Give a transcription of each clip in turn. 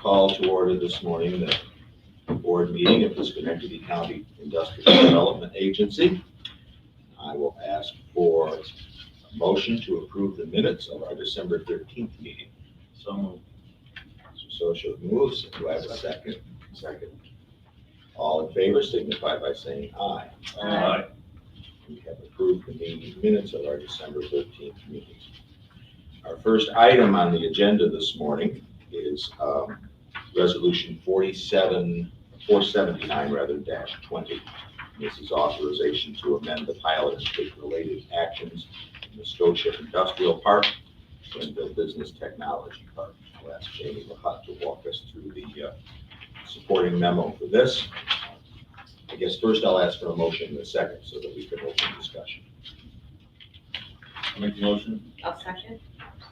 Call to order this morning the board meeting of the Schenectady County Industrial Development Agency. I will ask for a motion to approve the minutes of our December 13th meeting. So moved. Mr. Socia moves. Do I have a second? Second. All in favor signify by saying aye. Aye. We have approved the meeting minutes of our December 13th meeting. Our first item on the agenda this morning is Resolution 479 -20. This is authorization to amend the pilot and take related actions in the Scotia Industrial Park and the Business Technology Park. I'll ask Jamie LaHut to walk us through the supporting memo for this. I guess first I'll ask for a motion in a second so that we can open discussion. I'll make the motion. I'll second.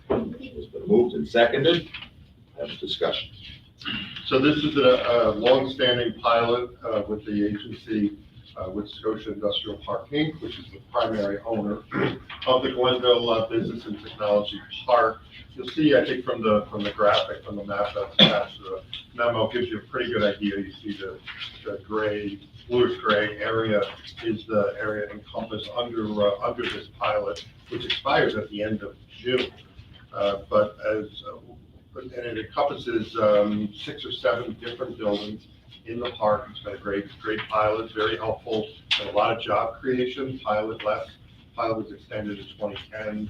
It's been moved and seconded. Have a discussion. So this is a long-standing pilot with the agency, with Scotia Industrial Park, Inc., which is the primary owner of the Glenville Business and Technology Park. You'll see, I think, from the graphic, from the map that's attached to the memo, gives you a pretty good idea. You see the gray, bluish gray area is the area encompassed under this pilot, which expires at the end of June. And it encompasses 6 or 7 different buildings in the park. It's been a great pilot, very helpful, and a lot of job creation. Pilot was extended in 2010,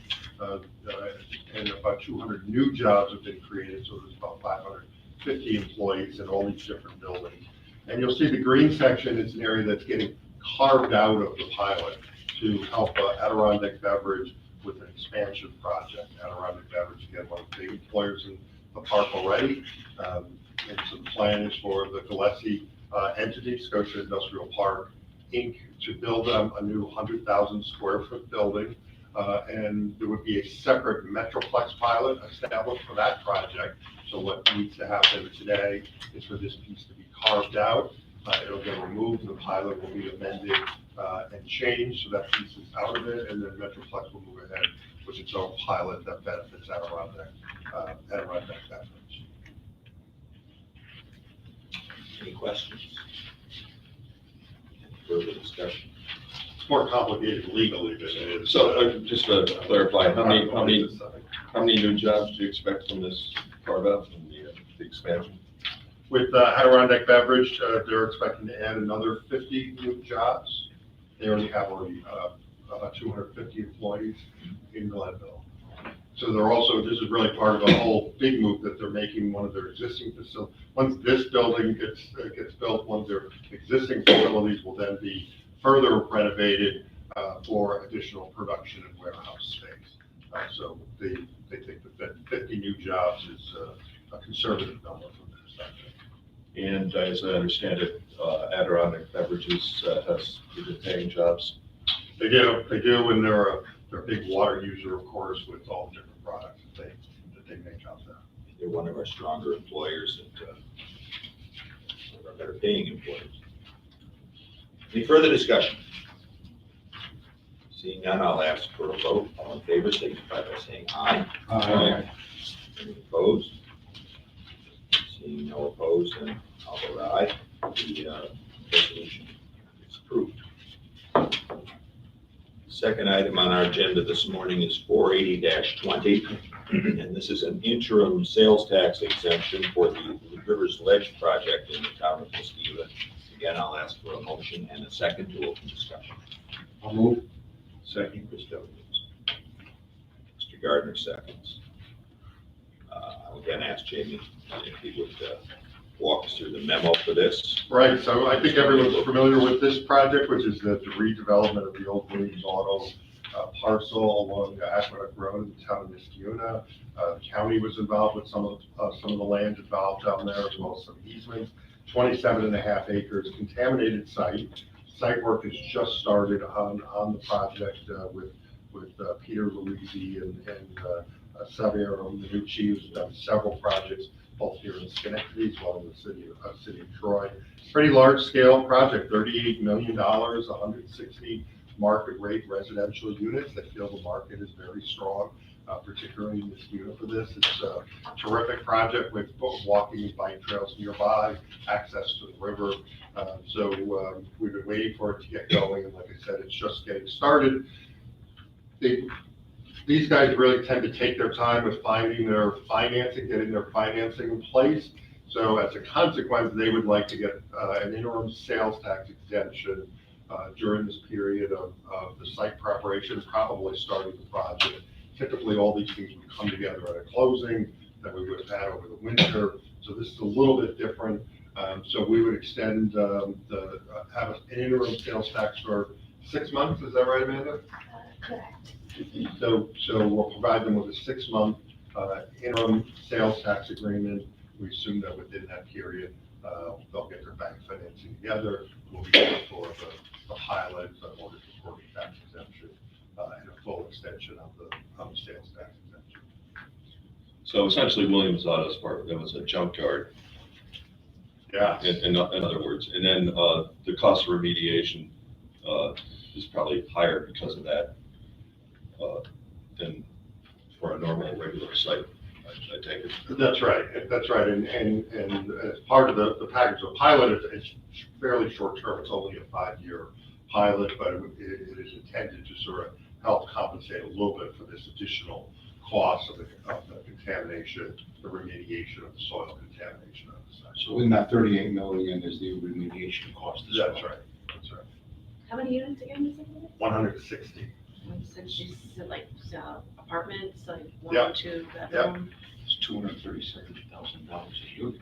and about 200 new jobs have been created, so there's about 550 employees in all these different buildings. And you'll see the green section is an area that's getting carved out of the pilot to help Adirondack Beverage with an expansion project. Adirondack Beverage, again, one of the big employers in the park already. And so the plan is for the Gillespie entity, Scotia Industrial Park, Inc., to build a new 100,000 square foot building. And there would be a separate Metroplex pilot established for that project. So what needs to happen today is for this piece to be carved out. It'll get removed, and the pilot will be amended and changed, so that piece is out of it, and then Metroplex will move ahead with its own pilot that benefits Adirondack Beverage. Any questions? Any further discussion? It's more complicated legally than it is. So just to clarify, how many new jobs do you expect from this carve out from the expansion? With Adirondack Beverage, they're expecting to add another 50 new jobs. They already have about 250 employees in Glenville. So they're also, this is really part of a whole big move that they're making. One of their existing facilities, once this building gets built, one of their existing facilities will then be further renovated for additional production and warehouse space. So they think that 50 new jobs is a conservative number from their side. And as I understand it, Adirondack Beverages has been paying jobs. They do, and they're a big water user, of course, with all the different products that they make out there. They're one of our stronger employers and one of our better paying employers. Any further discussion? Seeing none, I'll ask for a vote. All in favor, signify by saying aye. Aye. Any opposed? Seeing no opposed, then I'll vote aye. The resolution is approved. Second item on our agenda this morning is 480-20, and this is an interim sales tax exemption for the Rivers Ledge project in the town of Muskegon. Again, I'll ask for a motion and a second to open discussion. I'll move. Second, Chris Jones. Mr. Gardner seconds. I'll again ask Jamie if he would walk us through the memo for this. Right, so I think everyone's familiar with this project, which is the redevelopment of the old Williams Auto parcel along Aqueduct Road in the town of Muskegon. The county was involved with some of the land involved down there, as well as some easements. 27.5 acres, contaminated site. Site work has just started on the project with Peter Luisi and Xavier, the new chief, has done several projects, both here in Schenectady as well as the city of Troy. Pretty large scale project, $38 million, 160 market rate residential units. They feel the market is very strong particularly in this unit for this. It's a terrific project with both walking and bike trails nearby, access to the river. So we've been waiting for it to get going, and like I said, it's just getting started. These guys really tend to take their time with finding their financing, getting their financing in place. So as a consequence, they would like to get an interim sales tax exemption during this period of the site preparation, probably starting the project. Typically, all these things would come together at a closing that we would have had over the winter. So this is a little bit different. So we would extend have an interim sales tax for 6 months. Is that right, Amanda? Correct. So we'll provide them with a 6-month interim sales tax agreement. We assume that within that period, they'll get their bank financing together. We'll be able for the pilot, the mortgage recording tax exemption, and a full extension of the sales tax exemption. So essentially Williams Auto's part, that was a junkyard, Yeah. in other words. And then the cost of remediation is probably higher because of that than for a normal, regular site, I take it. That's right, that's right, and as part of the package of pilot, it's fairly short term, it's only a 5-year pilot, but it is intended to sort of help compensate a little bit for this additional cost of the contamination, the remediation of the soil contamination of the site. So in that 38 million is the remediation cost as well? That's right, that's right. How many units again is it? 160. 160, is it like apartments, like Yeah. 1, 2 bedroom? It's $237,000 a unit.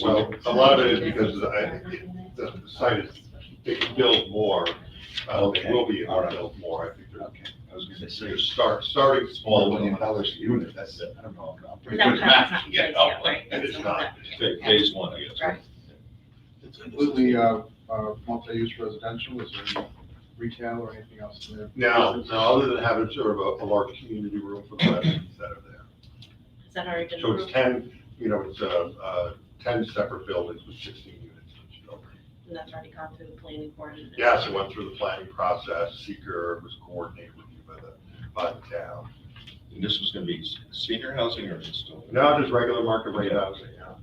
Well, a lot of it is because the site is, they can build more, they will be able to build more, I think they're. Okay, I was gonna They're say, starting $4 small. million a unit, that's, I don't know, I'm pretty No, good at that's math. not Yeah, phase no, yet, right? It is not. Phase one, I guess. Right. It's completely multi-use residential, is there any retail or anything else in there? No, other than having sort of a large community room for the residents that are there. Is that already been So it's approved? 10, it's 10 separate buildings with 16 units in each building. And that's already gone through the planning board? and- Yes, it went through the planning process, seeker was coordinated with you by the town. And this was gonna be senior housing or just still? No, just regular market rate housing, yeah.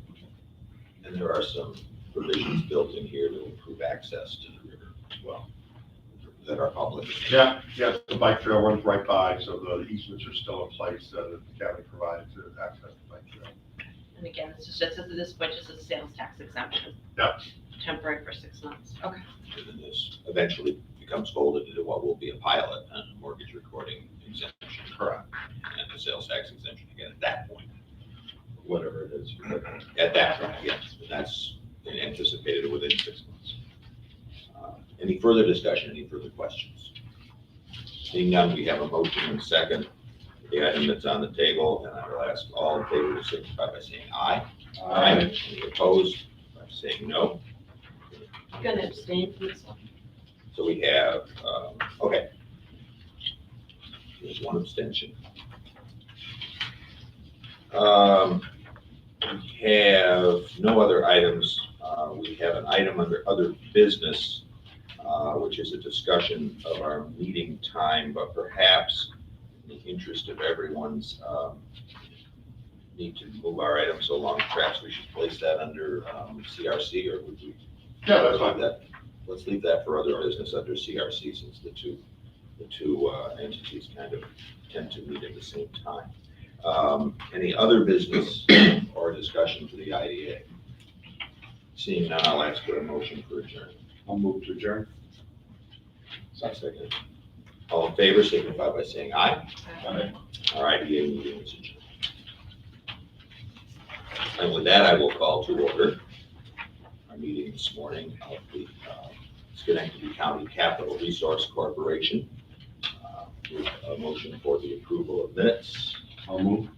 And there are some provisions built in here to improve access to the river as well, that are public. Yeah, the bike trail runs right by, so the easements are still in place that the county provided to access the bike trail. And again, it's just, at this point, just a sales tax exemption. Yep. Temporary for 6 months. Okay. And then this eventually becomes folded into what will be a pilot and a mortgage recording exemption. Correct. And a sales tax exemption again at that point, whatever it is. At that point, yes, and that's anticipated within 6 months. Any further discussion, any further questions? Seeing none, we have a motion and second. The item that's on the table, and I will ask all in favor to signify by saying aye. Any opposed by saying no? I'm gonna abstain from this one. So we have, okay. There's one abstention. We have no other items. We have an item under other business, which is a discussion of our meeting time, but perhaps in the interest of everyone's need to move our items along, perhaps we should place that under CRC, or would we? Yeah, that's fine. Let's leave that for other business under CRC, since the two entities kind of tend to meet at the same time. Any other business or discussion for the IDA? Seeing none, I'll ask for a motion for adjournment. I'll move to adjourn. Second. All in favor, signify by saying aye. Aye. Our IDA meeting is adjourned. And with that, I will call to order our meeting this morning of the Schenectady County Capital Resource Corporation. With a motion for the approval of minutes. I'll move.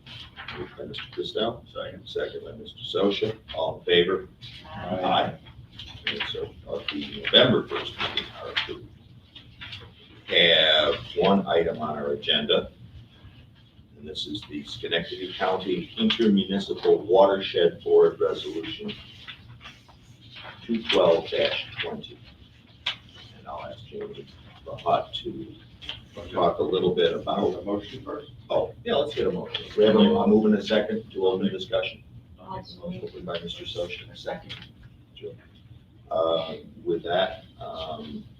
Moved by Mr. Christel, second by Mr. Sosha. All in favor? Aye. Minutes of the November 1st meeting are approved. We have one item on our agenda, and this is the Schenectady County Intermunicipal Watershed Board Resolution 212-20. And I'll ask Jamie Bahat to talk a little bit about, A motion first? oh, yeah, let's get a motion. We have a move in a second to open the discussion. Moved by Mr. Socia, second. With that,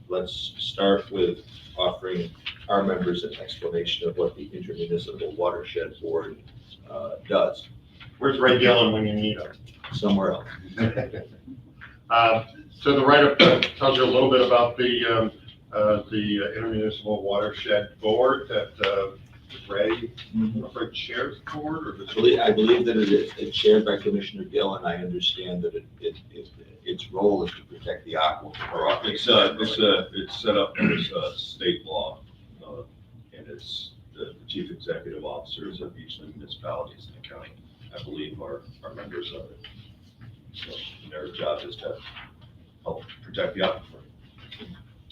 let's start with offering our members an explanation of what the Intermunicipal Watershed Board does Where's Ray Dillon when you need him? somewhere else. So the write-up tells you a little bit about the Intermunicipal Watershed Board that Ray, I'm afraid, chairs the board, or does I believe that it is, it's chaired by Commissioner Gill, and I understand that its role is to protect the aquifer. It's set up as state law, and it's the chief executive officers of each of the municipalities in the county, I believe, are members of it. So their job is to help protect the aquifer,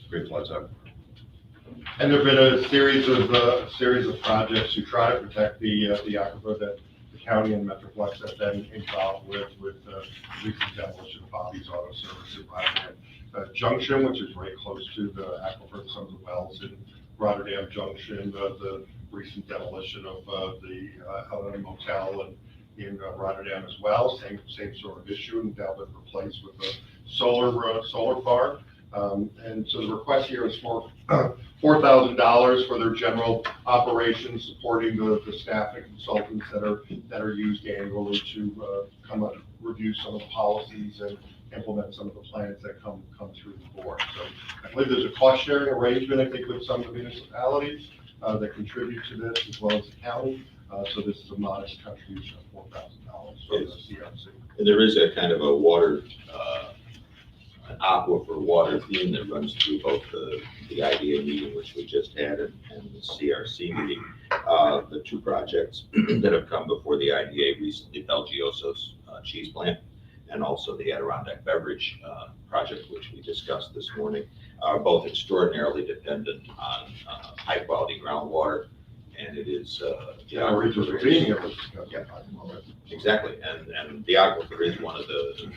Great Floods Aquifer. And there've been a series of projects to try to protect the aquifer that the county and Metroplex have been involved with recent demolition of Bobby's Auto Service in Rotterdam Junction, which is very close to the aquifer, some of the wells in Rotterdam Junction, the recent demolition of the Helen Motel in Rotterdam as well, same sort of issue, and now been replaced with a solar farm. And so the request here is for $4,000 for their general operations, supporting the staff and consultants that are used annually to come up, review some of the policies and implement some of the plans that come through the board. So I believe there's a cost sharing arrangement, I think, with some of the municipalities that contribute to this, as well as the county. So this is a modest contribution of $4,000 from the CRC. And there is a kind of a water, an aquifer water theme that runs through both the IDA meeting, which we just had, and the CRC meeting. The two projects that have come before the IDA recently, Belgioso's cheese plant, and also the Adirondack Beverage project, which we discussed this morning, are both extraordinarily dependent on high-quality groundwater, and it is. Exactly, and the aquifer is one of the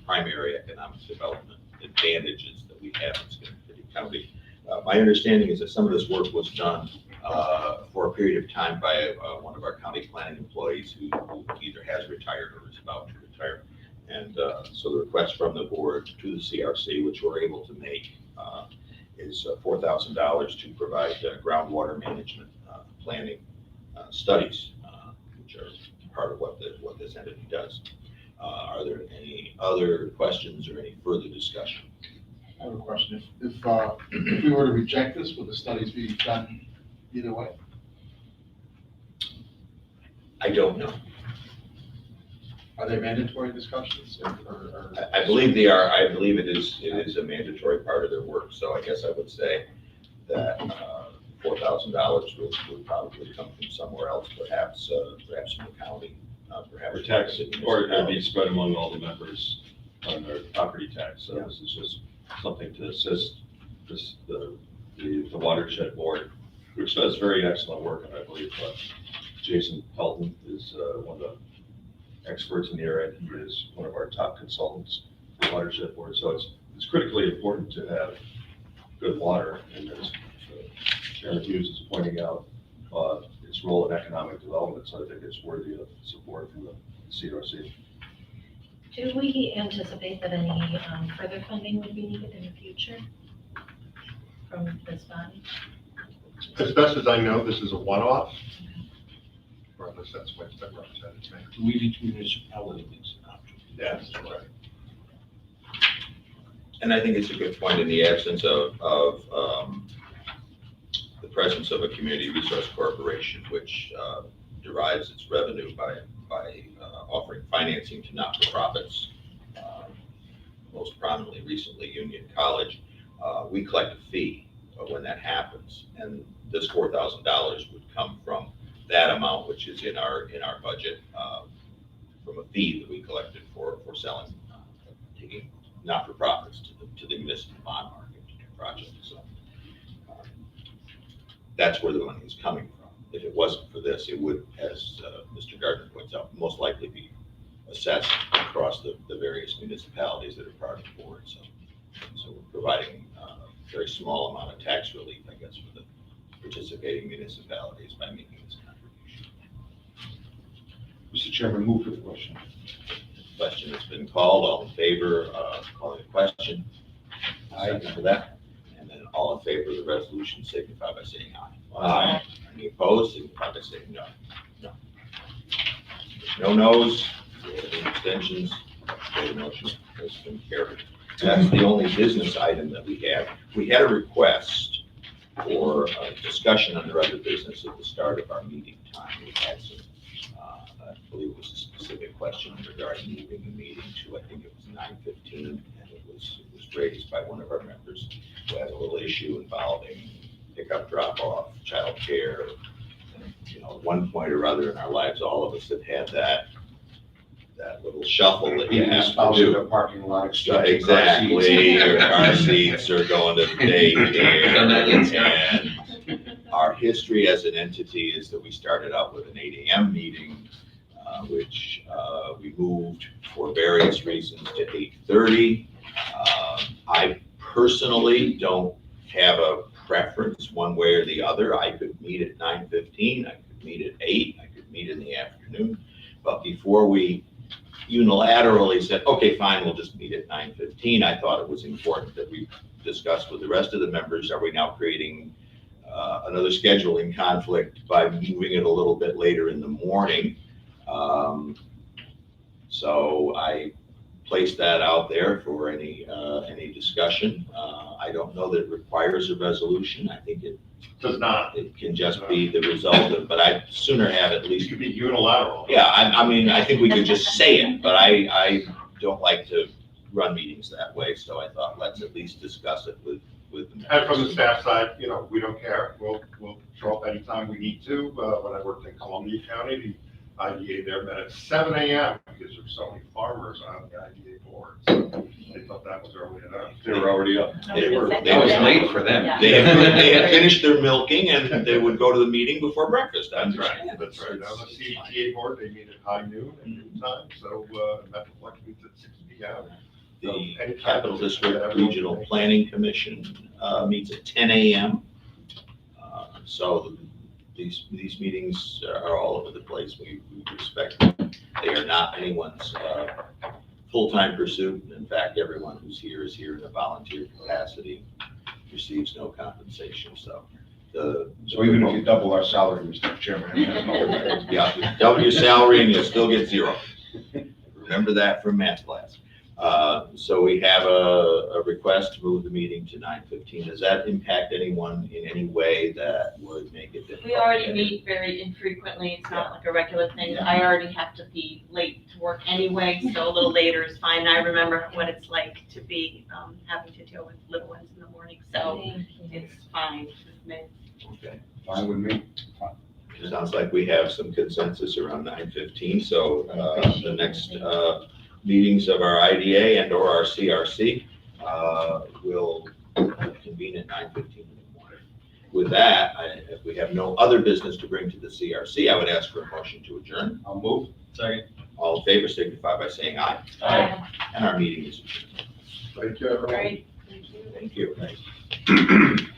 primary economic development advantages that we have in Schenectady County. My understanding is that some of this work was done for a period of time by one of our county planning employees who either has retired or is about to retire. And so the request from the board to the CRC, which we're able to make, is $4,000 to provide groundwater management planning studies, which are part of what this entity does. Are there any other questions or any further discussion? I have a question. If we were to reject this, would the studies be done either way? I don't know. Are they mandatory discussions or? I believe they are. I believe it is a mandatory part of their work. So I guess I would say that $4,000 would probably come from somewhere else, perhaps from the county, perhaps. Or tax, or it'd be spread among all the members on their property tax. So this is just something to assist the watershed board, which does very excellent work. And I believe Jason Pelton is one of the experts in the area. He is one of our top consultants for the watershed board. So it's critically important to have good water. And as Chairman Hughes is pointing out, its role in economic development. So I think it's worthy of support from the CRC. Do we anticipate that any further funding would be needed in the future from this body? As best as I know, this is a one-off, or at least that's what's been represented to me. We each municipality needs an option. Yes, right. And I think it's a good point in the absence of the presence of a community resource corporation, which derives its revenue by offering financing to not-for-profits, most prominently recently Union College. We collect a fee when that happens, and this $4,000 would come from that amount, which is in our budget, from a fee that we collected for selling, taking not-for-profits to the municipal bond market to do projects. So that's where the money is coming from. If it wasn't for this, it would, as Mr. Gardner points out, most likely be assessed across the various municipalities that are part of the board. So we're providing a very small amount of tax relief, I guess, participating municipalities by making this contribution. Mr. Chairman, move for the question. Question has been called. All in favor of calling the question? Second for that. And then all in favor of the resolution signify by saying aye. Aye. Any opposed, signify by saying no. No. No nos, any abstentions, the motion has been carried. That's the only business item that we have. We had a request for a discussion under other business at the start of our meeting time. We had some, I believe it was a specific question regarding moving the meeting to, I think it was 9:15, and it was raised by one of our members who had a little issue involving pickup, drop-off, childcare. You know, at one point or other in our lives, all of us have had that little shuffle that you have to Spouse in do. the parking lot, exchanging Exactly, car or seats. car seats, or going to the daycare. Done that yet, Sarah? And our history as an entity is that we started out with an 8 AM meeting, which we moved for various reasons to 8:30. I personally don't have a preference one way or the other. I could meet at 9:15, I could meet at 8, I could meet in the afternoon. But before we unilaterally said, okay, fine, we'll just meet at 9:15, I thought it was important that we discuss with the rest of the members, are we now creating another scheduling conflict by moving it a little bit later in the morning? So I placed that out there for any discussion. I don't know that it requires a resolution. I think it Does not. can just be the result of, but I'd sooner have at It least. could be unilateral. Yeah, I mean, I think we could just say it, but I don't like to run meetings that way, so I thought, let's at least discuss it with the And from the members. staff side, we don't care. We'll show up anytime we need to. When I worked in Columbia County, the IDA there met at 7 AM because there's so many farmers on the IDA board. So they thought that was early enough. They were already up. They were- That was late for them. Yeah. They had finished their milking and they would go to the meeting before breakfast. I That's right, understand. that's right. On the CTA board, they meet at high noon and noon time, so Metroplex meets at 6 PM. The Capital District Regional Planning Commission meets at 10 AM. So these meetings are all over the place. We respect them. They are not anyone's full-time pursuit. In fact, everyone who's here is here in a volunteer capacity, receives no compensation, so. So even if you double our salary, Mr. Chairman. Yeah, double your salary and you'll still get zero. Remember that from math class. So we have a request to move the meeting to 9:15. Does that impact anyone in any way that would make it difficult? We already meet very infrequently, it's not like a regular thing. Yeah. I already have to be late to work anyway, so a little later is fine. I remember what it's like to be, having to deal with little ones in the morning, so Thank you. it's fine with me. Okay. Fine with me. It sounds like we have some consensus around 9:15, so the next meetings of our IDA and or our CRC will convene at 9:15 in the morning. With that, if we have no other business to bring to the CRC, I would ask for a motion to adjourn. I'll move. Second. All in favor signify by saying aye. Aye. And our meeting is adjourned. Thank you, everyone. Great, thank you. Thank you.